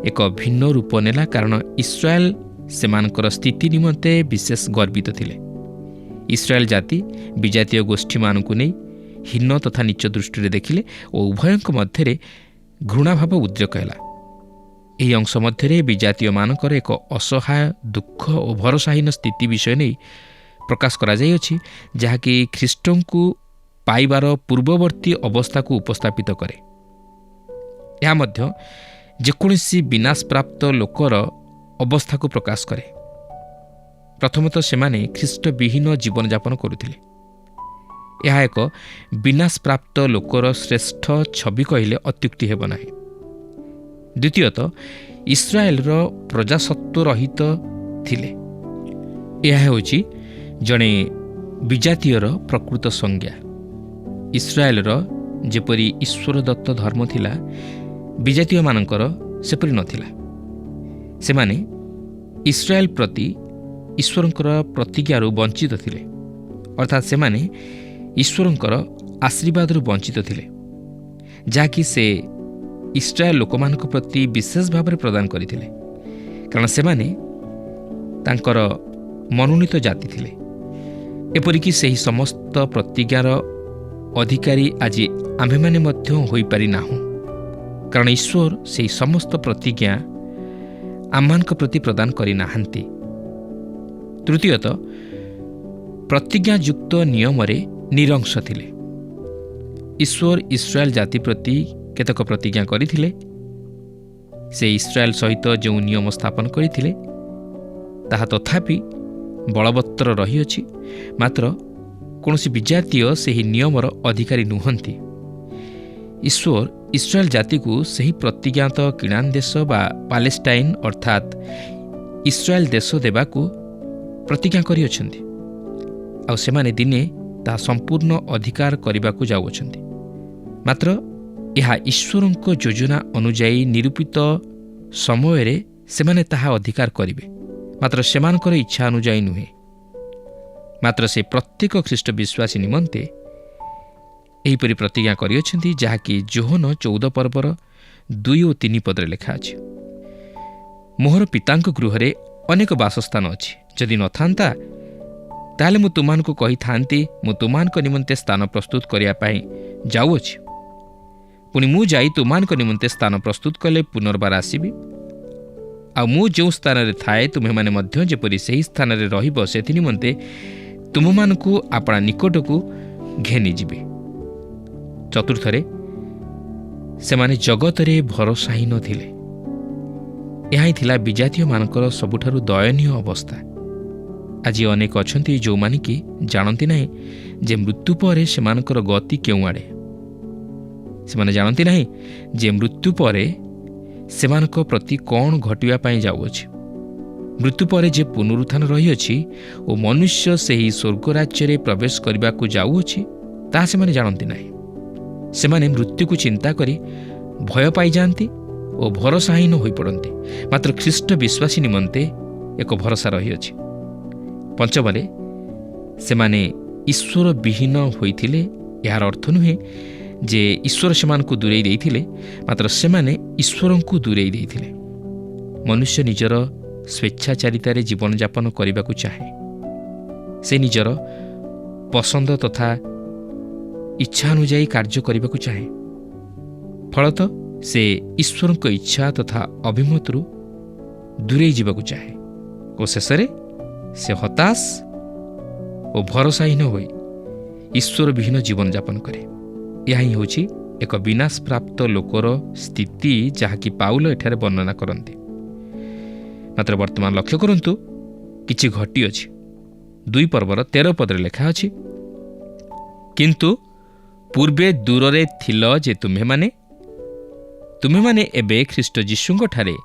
ଏକ ଭିନ୍ନ ରୂପ ନେଲା, କାରଣ ଇସ୍ରାଏଲ ସେମାନଙ୍କର ସ୍ଥିତି ନିମନ୍ତେ ବିଶେଷ ଗର୍ବିତ ଥିଲେ। ଇସ୍ରାଏଲ ଜାତି ବିଜାତୀୟ ଗୋଷ୍ଠୀମାନଙ୍କୁ ନେଇ ହୀନ ତଥା ନିଚ ଦୃଷ୍ଟିରେ ଦେଖିଲେ ଓ ଉଭୟଙ୍କ ମଧ୍ୟରେ ଘୃଣାଭାବ ଉଦ୍ରେକ ହେଲା। ଏହି ଅଂଶ ମଧ୍ୟରେ ବିଜାତୀୟମାନଙ୍କର ଏକ ଅସହାୟ ଦୁଃଖ ଓ ଭରସାହୀନ ସ୍ଥିତି ବିଷୟ ନେଇ ପ୍ରକାଶ କରାଯାଇଅଛି, ଯାହାକି ଖ୍ରୀଷ୍ଟଙ୍କୁ ପାଇବାର ପୂର୍ବବର୍ତ୍ତୀ ଅବସ୍ଥାକୁ ଉପସ୍ଥାପିତ କରେ। ଏହା ମଧ୍ୟ ଯେକୌଣସି ବିନାଶପ୍ରାପ୍ତ ଲୋକର ଅବସ୍ଥାକୁ ପ୍ରକାଶ କରେ। ପ୍ରଥମତଃ ସେମାନେ ଖ୍ରୀଷ୍ଟବିହୀନ ଜୀବନଯାପନ କରୁଥିଲେ। ଏହା ଏକ ବିନାଶପ୍ରାପ୍ତ ଲୋକର ଶ୍ରେଷ୍ଠ ଛବି କହିଲେ ଅତ୍ୟୁକ୍ତି ହେବ ନାହିଁ। ଦ୍ୱିତୀୟତଃ ଇସ୍ରାଏଲର ପ୍ରଜାସତ୍ୱ ରହିତ ଥିଲେ। ଏହା ହେଉଛି ଜଣେ ବିଜାତୀୟର ପ୍ରକୃତ ସଂଜ୍ଞା। ଇସ୍ରାଏଲର ଯେପରି ଈଶ୍ୱରଦତ୍ତ ଧର୍ମ ଥିଲା, ବିଜାତୀୟମାନଙ୍କର ସେପରି ନଥିଲା। ସେମାନେ ଇସ୍ରାଏଲ ପ୍ରତି ଈଶ୍ୱରଙ୍କର ପ୍ରତିଜ୍ଞାରୁ ବଞ୍ଚିତ ଥିଲେ, ଅର୍ଥାତ୍ ସେମାନେ ଈଶ୍ୱରଙ୍କର ଆଶୀର୍ବାଦରୁ ବଞ୍ଚିତ ଥିଲେ, ଯାହାକି ସେ ଇସ୍ରାଏଲ ଲୋକମାନଙ୍କ ପ୍ରତି ବିଶେଷ ଭାବରେ ପ୍ରଦାନ କରିଥିଲେ, କାରଣ ସେମାନେ ତାଙ୍କର ମନୋନୀତ ଜାତି ଥିଲେ। ଏପରିକି ସେହି ସମସ୍ତ ପ୍ରତିଜ୍ଞାର ଅଧିକାରୀ ଆଜି ଆମ୍ଭେମାନେ ମଧ୍ୟ ହୋଇପାରି ନାହୁଁ, କାରଣ ଈଶ୍ୱର ସେହି ସମସ୍ତ ପ୍ରତିଜ୍ଞା ଆମମାନଙ୍କ ପ୍ରତି ପ୍ରଦାନ କରିନାହାନ୍ତି। ତୃତୀୟତଃ ପ୍ରତିଜ୍ଞାଯୁକ୍ତ ନିୟମରେ ନିରଂଶ ଥିଲେ। ଈଶ୍ୱର ଇସ୍ରାଏଲ ଜାତି ପ୍ରତି କେତେକ ପ୍ରତିଜ୍ଞା କରିଥିଲେ। ସେ ଇସ୍ରାଏଲ ସହିତ ଯେଉଁ ନିୟମ ସ୍ଥାପନ କରିଥିଲେ ତାହା ତଥାପି ବଳବତ୍ତର ରହିଅଛି, ମାତ୍ର କୌଣସି ବିଜାତୀୟ ସେହି ନିୟମର ଅଧିକାରୀ ନୁହନ୍ତି। ଈଶ୍ୱର ଇସ୍ରାଏଲ ଜାତିକୁ ସେହି ପ୍ରତିଜ୍ଞାତ କିଣାନ୍ ଦେଶ ବା ପାଲେଷ୍ଟାଇନ୍ ଅର୍ଥାତ୍ ଇସ୍ରାଏଲ ଦେଶ ଦେବାକୁ ପ୍ରତିଜ୍ଞା କରିଅଛନ୍ତି, ଆଉ ସେମାନେ ଦିନେ ତାହା ସମ୍ପୂର୍ଣ୍ଣ ଅଧିକାର କରିବାକୁ ଯାଉଅଛନ୍ତି। ମାତ୍ର ଏହା ଈଶ୍ୱରଙ୍କ ଯୋଜନା ଅନୁଯାୟୀ ନିରୂପିତ ସମୟରେ ସେମାନେ ତାହା ଅଧିକାର କରିବେ, ମାତ୍ର ସେମାନଙ୍କର ଇଚ୍ଛା ଅନୁଯାୟୀ ନୁହେଁ। ମାତ୍ର ସେ ପ୍ରତ୍ୟେକ ଖ୍ରୀଷ୍ଟ ବିଶ୍ୱାସୀ ନିମନ୍ତେ ଏହିପରି ପ୍ରତିଜ୍ଞା କରିଅଛନ୍ତି, ଯାହାକି ଯୋହନ 14 ପର୍ବର 2 ଓ 3 ପଦରେ ଲେଖା ଅଛି। ମୋହର ପିତାଙ୍କ ଗୃହରେ ଅନେକ ବାସସ୍ଥାନ ଅଛି, ଯଦି ନଥାନ୍ତା ତାହେଲେ ମୁଁ ତୁମମାନଙ୍କୁ କହିଥାନ୍ତି, ମୁଁ ତୁମମାନଙ୍କ ନିମନ୍ତେ ସ୍ଥାନ ପ୍ରସ୍ତୁତ କରିବା ପାଇଁ ଯାଉଅଛି। ପୁଣି ମୁଁ ଯାଇ ତୁମମାନଙ୍କ ନିମନ୍ତେ ସ୍ଥାନ ପ୍ରସ୍ତୁତ କଲେ ପୁନର୍ବାର ଆସିବି, ଆଉ ମୁଁ ଯେଉଁ ସ୍ଥାନରେ ଥାଏ ତୁମେମାନେ ମଧ୍ୟ ଯେପରି ସେହି ସ୍ଥାନରେ ରହିବ, ସେଥି ନିମନ୍ତେ ତୁମମାନଙ୍କୁ ଆପଣା ନିକଟକୁ ଘେନିଯିବେ। ଚତୁର୍ଥରେ ସେମାନେ ଜଗତରେ ଭରସାହୀନ ଥିଲେ। ଏହା ହିଁ ଥିଲା ବିଜାତୀୟମାନଙ୍କର ସବୁଠାରୁ ଦୟନୀୟ ଅବସ୍ଥା। ଆଜି ଅନେକ ଅଛନ୍ତି ଯେଉଁମାନେ କି ଜାଣନ୍ତି ନାହିଁ ଯେ ମୃତ୍ୟୁ ପରେ ସେମାନଙ୍କର ଗତି କେଉଁଆଡ଼େ। ସେମାନେ ଜାଣନ୍ତି ନାହିଁ ଯେ ମୃତ୍ୟୁ ପରେ ସେମାନଙ୍କ ପ୍ରତି କ'ଣ ଘଟିବା ପାଇଁ ଯାଉଅଛି। ମୃତ୍ୟୁ ପରେ ଯେ ପୁନରୁତ୍ଥାନ ରହିଅଛି ଓ ମନୁଷ୍ୟ ସେହି ସ୍ୱର୍ଗ ରାଜ୍ୟରେ ପ୍ରବେଶ କରିବାକୁ ଯାଉଅଛି, ତାହା ସେମାନେ ଜାଣନ୍ତି ନାହିଁ। ସେମାନେ ମୃତ୍ୟୁକୁ ଚିନ୍ତା କରି ଭୟ ପାଇଯାଆନ୍ତି ଓ ଭରସାହୀନ ହୋଇପଡ଼ନ୍ତି। ମାତ୍ର ଖ୍ରୀଷ୍ଟ ବିଶ୍ୱାସୀ ନିମନ୍ତେ ଏକ ଭରସା ରହିଅଛି। ପଞ୍ଚମରେ ସେମାନେ ଈଶ୍ୱର ବିହୀନ ହୋଇଥିଲେ। ଏହାର ଅର୍ଥ ନୁହେଁ ଯେ ଈଶ୍ୱର ସେମାନଙ୍କୁ ଦୂରେଇ ଦେଇଥିଲେ, ମାତ୍ର ସେମାନେ ଈଶ୍ୱରଙ୍କୁ ଦୂରେଇ ଦେଇଥିଲେ। ମନୁଷ୍ୟ ନିଜର ସ୍ୱେଚ୍ଛାଚାରିତାରେ ଜୀବନଯାପନ କରିବାକୁ ଚାହେଁ। ସେ ନିଜର ପସନ୍ଦ ତଥା ଇଚ୍ଛା ଅନୁଯାୟୀ କାର୍ଯ୍ୟ କରିବାକୁ ଚାହେଁ। ଫଳତଃ ସେ ଈଶ୍ୱରଙ୍କ ଇଚ୍ଛା ତଥା ଅଭିମତରୁ ଦୂରେଇ ଯିବାକୁ ଚାହେଁ ଓ ଶେଷରେ ସେ ହତାଶ ଓ ଭରସାହୀନ ହୋଇ ଈଶ୍ୱର ବିହୀନ ଜୀବନଯାପନ କରେ। ଏହା ହିଁ ହେଉଛି ଏକ ବିନାଶପ୍ରାପ୍ତ ଲୋକର ସ୍ଥିତି, ଯାହାକି ପାଉଲ ଏଠାରେ ବର୍ଣ୍ଣନା କରନ୍ତି। ମାତ୍ର ବର୍ତ୍ତମାନ ଲକ୍ଷ୍ୟ କରନ୍ତୁ, କିଛି ଘଟିଅଛି। 2 ପର୍ବର 13 ପଦରେ ଲେଖା ଅଛି, କିନ୍ତୁ ପୂର୍ବେ ଦୂରରେ ଥିଲ ଯେ ତୁମେମାନେ ଏବେ ଖ୍ରୀଷ୍ଟ ଯୀଶୁଙ୍କଠାରେ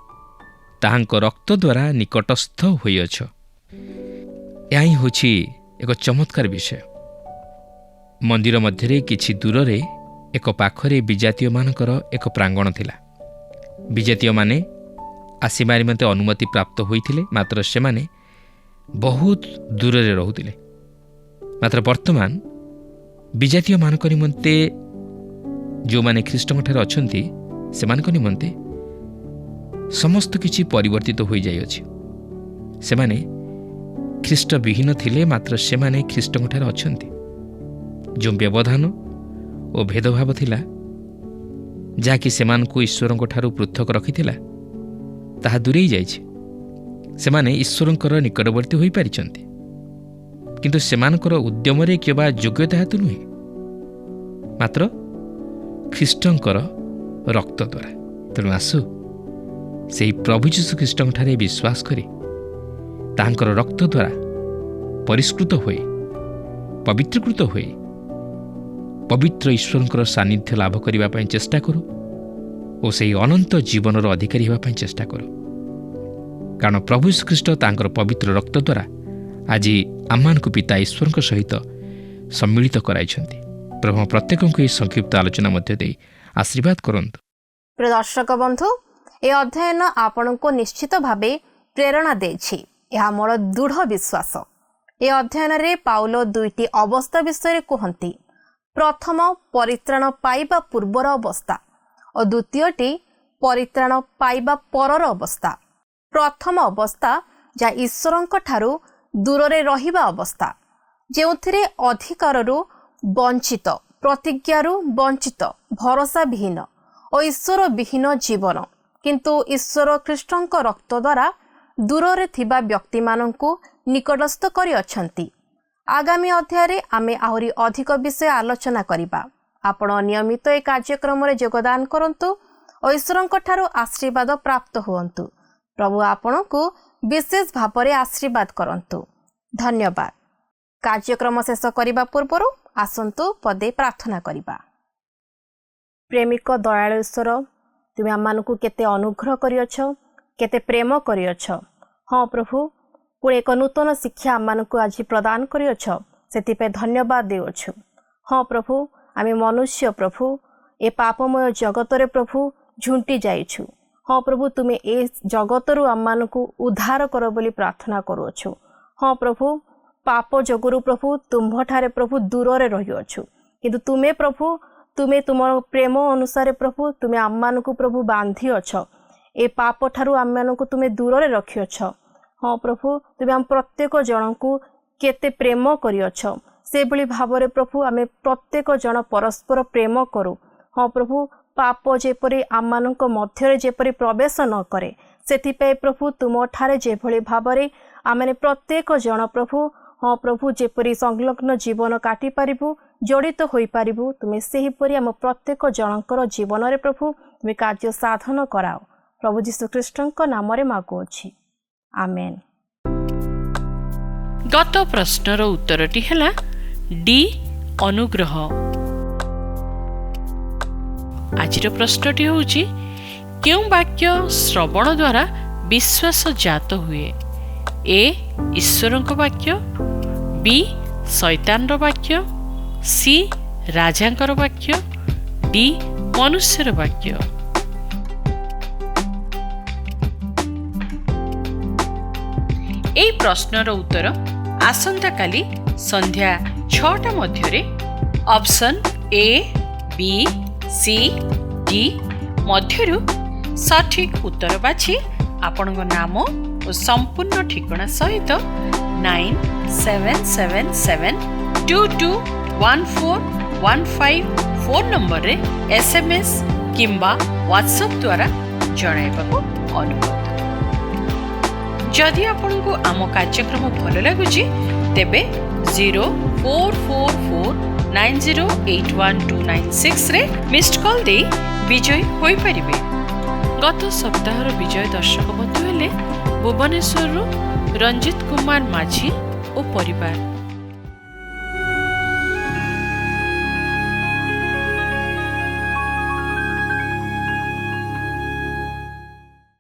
ତାହାଙ୍କ ରକ୍ତ ଦ୍ୱାରା ନିକଟସ୍ଥ ହୋଇଅଛ। ଏହା ହିଁ ହେଉଛି ଏକ ଚମତ୍କାର ବିଷୟ। ମନ୍ଦିର ମଧ୍ୟରେ କିଛି ଦୂରରେ ଏକ ପାଖରେ ବିଜାତୀୟମାନଙ୍କର ଏକ ପ୍ରାଙ୍ଗଣ ଥିଲା। ବିଜାତୀୟମାନେ ଆସିବା ନିମନ୍ତେ ଅନୁମତି ପ୍ରାପ୍ତ ହୋଇଥିଲେ, ମାତ୍ର ସେମାନେ ବହୁତ ଦୂରରେ ରହୁଥିଲେ। ମାତ୍ର ବର୍ତ୍ତମାନ ବିଜାତୀୟମାନଙ୍କ ନିମନ୍ତେ ଯେଉଁମାନେ ଖ୍ରୀଷ୍ଟଙ୍କଠାରେ ଅଛନ୍ତି, ସେମାନଙ୍କ ନିମନ୍ତେ ସମସ୍ତ କିଛି ପରିବର୍ତ୍ତିତ ହୋଇଯାଇଅଛି। ସେମାନେ ଖ୍ରୀଷ୍ଟ ବିହୀନ ଥିଲେ, ମାତ୍ର ସେମାନେ ଖ୍ରୀଷ୍ଟଙ୍କଠାରେ ଅଛନ୍ତି। ଯେଉଁ ବ୍ୟବଧାନ ଓ ଭେଦଭାବ ଥିଲା, ଯାହାକି ସେମାନଙ୍କୁ ଈଶ୍ୱରଙ୍କଠାରୁ ପୃଥକ ରଖିଥିଲା, ତାହା ଦୂରେଇ ଯାଇଛି। ସେମାନେ ଈଶ୍ୱରଙ୍କର ନିକଟବର୍ତ୍ତୀ ହୋଇପାରିଛନ୍ତି, କିନ୍ତୁ ସେମାନଙ୍କର ଉଦ୍ୟମରେ କିମ୍ବା ଯୋଗ୍ୟତା ହେତୁ ନୁହେଁ, ମାତ୍ର ଖ୍ରୀଷ୍ଟଙ୍କର ରକ୍ତ ଦ୍ୱାରା। ତେଣୁ ଆସୁ ସେହି ପ୍ରଭୁ ଯୀଶୁ ଖ୍ରୀଷ୍ଟଙ୍କଠାରେ ବିଶ୍ୱାସ କରି ତାହାଙ୍କର ରକ୍ତ ଦ୍ୱାରା ପରିଷ୍କୃତ ହୋଇ ପବିତ୍ରକୃତ ହୋଇ ପବିତ୍ର ଈଶ୍ୱରଙ୍କର ସାନ୍ନିଧ୍ୟ ଲାଭ କରିବା ପାଇଁ ଚେଷ୍ଟା କରୁ ଓ ସେହି ଅନନ୍ତ ଜୀବନର ଅଧିକାରୀ ହେବା ପାଇଁ ଚେଷ୍ଟା କରୁ। କାରଣ ପ୍ରଭୁ ଶ୍ରୀଖ୍ରୀଷ୍ଟ ତାଙ୍କର ପବିତ୍ର ରକ୍ତ ଦ୍ୱାରା ଆଜି ଆମମାନଙ୍କୁ ପିତା ଈଶ୍ୱରଙ୍କ ସହିତ ସମ୍ମିଳିତ କରାଇଛନ୍ତି। ପ୍ରଭୁ ପ୍ରତ୍ୟେକଙ୍କୁ ଏହି ସଂକ୍ଷିପ୍ତ ଆଲୋଚନା ମଧ୍ୟ ଦେଇ ଆଶୀର୍ବାଦ କରନ୍ତୁ। ପ୍ରିୟ ଦର୍ଶକ ବନ୍ଧୁ, ଏ ଅଧ୍ୟୟନ ଆପଣଙ୍କୁ ନିଶ୍ଚିତ ଭାବେ ପ୍ରେରଣା ଦେଇଛି, ଏହା ମୋର ଦୃଢ଼ ବିଶ୍ୱାସ। ଏ ଅଧ୍ୟୟନରେ ପାଉଲ ଦୁଇଟି ଅବସ୍ଥା ବିଷୟରେ କୁହନ୍ତି। ପ୍ରଥମ, ପରିତ୍ରାଣ ପାଇବା ପୂର୍ବର ଅବସ୍ଥା ଓ ଦ୍ୱିତୀୟଟି ପରିତ୍ରାଣ ପାଇବା ପରର ଅବସ୍ଥା। ପ୍ରଥମ ଅବସ୍ଥା ଯାହା ଈଶ୍ୱରଙ୍କ ଠାରୁ ଦୂରରେ ରହିବା ଅବସ୍ଥା, ଯେଉଁଥିରେ ଅଧିକାରରୁ ବଞ୍ଚିତ, ପ୍ରତିଜ୍ଞାରୁ ବଞ୍ଚିତ, ଭରସା ବିହୀନ ଓ ଈଶ୍ୱର ବିହୀନ ଜୀବନ। କିନ୍ତୁ ଈଶ୍ୱର ଖ୍ରୀଷ୍ଟଙ୍କ ରକ୍ତ ଦ୍ୱାରା ଦୂରରେ ଥିବା ବ୍ୟକ୍ତିମାନଙ୍କୁ ନିକଟସ୍ଥ କରିଅଛନ୍ତି। ଆଗାମୀ ଅଧ୍ୟାୟରେ ଆମେ ଆହୁରି ଅଧିକ ବିଷୟ ଆଲୋଚନା କରିବା। ଆପଣ ନିୟମିତ ଏ କାର୍ଯ୍ୟକ୍ରମରେ ଯୋଗଦାନ କରନ୍ତୁ ଓ ଈଶ୍ୱରଙ୍କ ଠାରୁ ଆଶୀର୍ବାଦ ପ୍ରାପ୍ତ ହୁଅନ୍ତୁ। ପ୍ରଭୁ ଆପଣଙ୍କୁ ବିଶେଷ ଭାବରେ ଆଶୀର୍ବାଦ କରନ୍ତୁ। ଧନ୍ୟବାଦ। କାର୍ଯ୍ୟକ୍ରମ ଶେଷ କରିବା ପୂର୍ବରୁ ଆସନ୍ତୁ ପଦେ ପ୍ରାର୍ଥନା କରିବା। ପ୍ରେମିକ ଦୟାଳୁ ଈଶ୍ୱର, ତୁମେ ଆମମାନଙ୍କୁ କେତେ ଅନୁଗ୍ରହ କରିଅଛ, କେତେ ପ୍ରେମ କରିଅଛ। ହଁ ପ୍ରଭୁ, ପୁଣି ଏକ ନୂତନ ଶିକ୍ଷା ଆମମାନଙ୍କୁ ଆଜି ପ୍ରଦାନ କରିଅଛ, ସେଥିପାଇଁ ଧନ୍ୟବାଦ ଦେଉଅଛୁ। ହଁ ପ୍ରଭୁ, ଆମେ ମନୁଷ୍ୟ ପ୍ରଭୁ ଏ ପାପମୟ ଜଗତରେ ପ୍ରଭୁ ଝୁଣ୍ଟି ଯାଇଛୁ। ହଁ ପ୍ରଭୁ, ତୁମେ ଏ ଜଗତରୁ ଆମମାନଙ୍କୁ ଉଦ୍ଧାର କର ବୋଲି ପ୍ରାର୍ଥନା କରୁଅଛୁ। ହଁ ପ୍ରଭୁ, ପାପ ଯୋଗୁରୁ ପ୍ରଭୁ ତୁମ୍ଭଠାରେ ପ୍ରଭୁ ଦୂରରେ ରହିଅଛୁ, କିନ୍ତୁ ତୁମେ ପ୍ରଭୁ, ତୁମେ ତୁମର ପ୍ରେମ ଅନୁସାରେ ପ୍ରଭୁ ତୁମେ ଆମମାନଙ୍କୁ ପ୍ରଭୁ ବାନ୍ଧିଅଛ, ଏ ପାପ ଠାରୁ ଆମମାନଙ୍କୁ ତୁମେ ଦୂରରେ ରଖିଅଛ। ହଁ ପ୍ରଭୁ, ତୁମେ ଆମ ପ୍ରତ୍ୟେକ ଜଣଙ୍କୁ କେତେ ପ୍ରେମ କରିଅଛ, ସେଭଳି ଭାବରେ ପ୍ରଭୁ ଆମେ ପ୍ରତ୍ୟେକ ଜଣ ପରସ୍ପର ପ୍ରେମ କରୁ। ହଁ ପ୍ରଭୁ, ପାପ ଯେପରି ଆମମାନଙ୍କ ମଧ୍ୟରେ ଯେପରି ପ୍ରବେଶ ନ କରେ, ସେଥିପାଇଁ ପ୍ରଭୁ ତୁମଠାରେ ଯେଭଳି ଭାବରେ ଆମେ ପ୍ରତ୍ୟେକ ଜଣ ପ୍ରଭୁ, ହଁ ପ୍ରଭୁ, ଯେପରି ସଂଲଗ୍ନ ଜୀବନ କାଟିପାରିବୁ, ଜଡ଼ିତ ହୋଇପାରିବୁ, ତୁମେ ସେହିପରି ଆମ ପ୍ରତ୍ୟେକ ଜଣଙ୍କର ଜୀବନରେ ପ୍ରଭୁ ତୁମେ କାର୍ଯ୍ୟ ସାଧନ କରାଅ। ପ୍ରଭୁ ଯୀଶୁଖ୍ରୀଷ୍ଟଙ୍କ ନାମରେ ମାଗୁଅଛି, ଆମେନ୍। ଗତ ପ୍ରଶ୍ନର ଉତ୍ତରଟି ହେଲା ଡି, ଅନୁଗ୍ରହ। ଆଜିର ପ୍ରଶ୍ନଟି ହେଉଛି, କେଉଁ ବାକ୍ୟ ଶ୍ରବଣ ଦ୍ୱାରା ବିଶ୍ୱାସ ଜାତ ହୁଏ? ଏ, ଈଶ୍ୱରଙ୍କ ବାକ୍ୟ, ବି, ଶୈତାନର ବାକ୍ୟ, ସି, ରାଜାଙ୍କର ବାକ୍ୟ, ଡି, ମନୁଷ୍ୟର ବାକ୍ୟ। ଏହି ପ୍ରଶ୍ନର ଉତ୍ତର ଆସନ୍ତାକାଲି ସନ୍ଧ୍ୟା 6ଟା ମଧ୍ୟରେ option A, B, C, D ମଧ୍ୟରୁ ସଠିକ୍ ଉତ୍ତର ବାଛି ଆପଣଙ୍କ ନାମ ଓ ସମ୍ପୂର୍ଣ୍ଣ ଠିକଣା ସହିତ 9777221415 ଫୋନ୍ ନମ୍ବରରେ SMS କିମ୍ବା ହ୍ୱାଟ୍ସଆପ୍ ଦ୍ୱାରା ଜଣାଇବାକୁ ଅନୁରୋଧ। ଯଦି ଆପଣଙ୍କୁ ଆମ କାର୍ଯ୍ୟକ୍ରମ ଭଲ ଲାଗୁଛି, ତେବେ 044490812996ରେ ମିସ୍ଡ କଲ୍ ଦେଇ ବିଜୟୀ ହୋଇପାରିବେ। ଗତ ସପ୍ତାହର ବିଜୟ ଦର୍ଶକ ବନ୍ଧୁ ହେଲେ ଭୁବନେଶ୍ୱରରୁ ରଞ୍ଜିତ କୁମାର ମାଝୀ ଓ ପରିବାର।